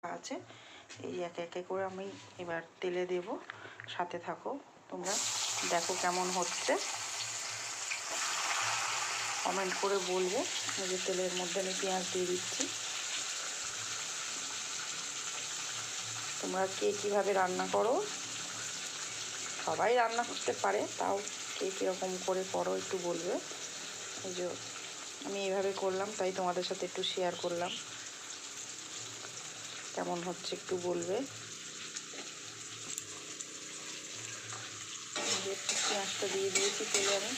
আছে। এই একে একে করে আমি এবার তেলে দেব, সাথে থাকো তোমরা, দেখো কেমন হচ্ছে, কমেন্ট করে বলবে। এই যে তেলের মধ্যে আমি পেঁয়াজ দিয়ে দিচ্ছি। তোমরা কে কীভাবে রান্না করো, সবাই রান্না করতে পারে, তাও কে কীরকম করে করো একটু বলবে। এই যে আমি এইভাবে করলাম, তাই তোমাদের সাথে একটু শেয়ার করলাম, কেমন হচ্ছে একটু বলবে। পেঁয়াজটা দিয়ে দিয়েছি তেলে আমি।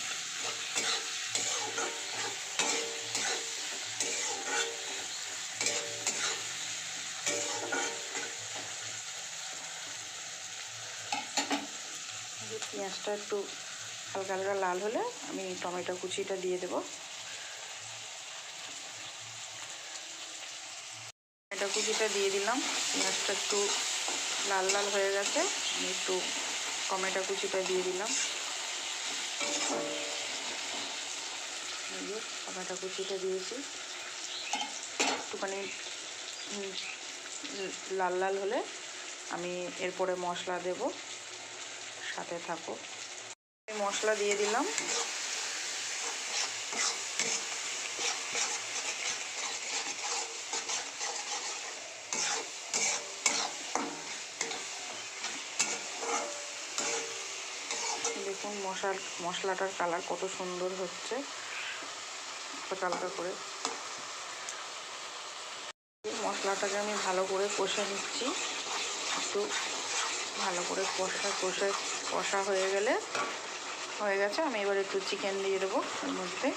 পেঁয়াজটা একটু হালকা হালকা লাল হলে আমি টমেটো কুচিটা দিয়ে দেবো। টমেটো কুচিটা দিয়ে দিলাম, পেঁয়াজটা একটু লাল লাল হয়ে গেছে, আমি একটু টমেটো কুচিটা দিয়ে দিলাম। টমেটো কুচিটা দিয়েছি, একটুখানি লাল লাল হলে আমি এরপরে মশলা দেব, সাথে থাকো। মশলা দিয়ে দিলাম, দেখুন মশলাটার কালার কত সুন্দর হচ্ছে, হালকা হালকা করে। মশলাটাকে আমি ভালো করে কষে নিচ্ছি, একটু ভালো করে কষা হয়ে গেছে। আমি এবার একটু চিকেন দিয়ে দেবো এর মধ্যে।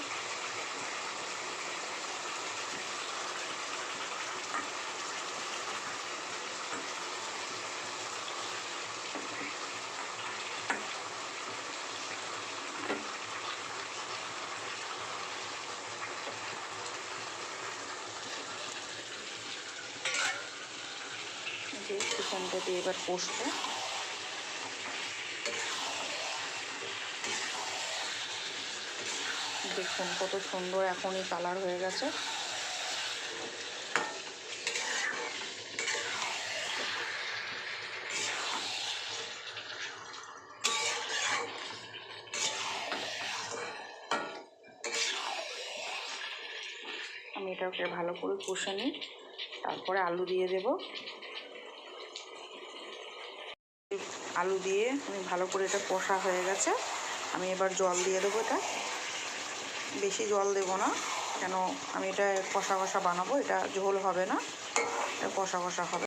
যে চিকেনটা দিয়ে এবার কষবো। দেখুন কত সুন্দর এখনই কালার হয়ে গেছে। আমি এটাকে ভালো করে কষে নিই, তারপরে আলু দিয়ে দেব। আলু দিয়ে আমি ভালো করে এটা কষা হয়ে গেছে, আমি এবার জল দিয়ে দেবো। এটা বেশি জল দেব না, কেন আমি এটা কষা কষা বানাবো, এটা ঝোল হবে না, এটা কষা কষা হবে।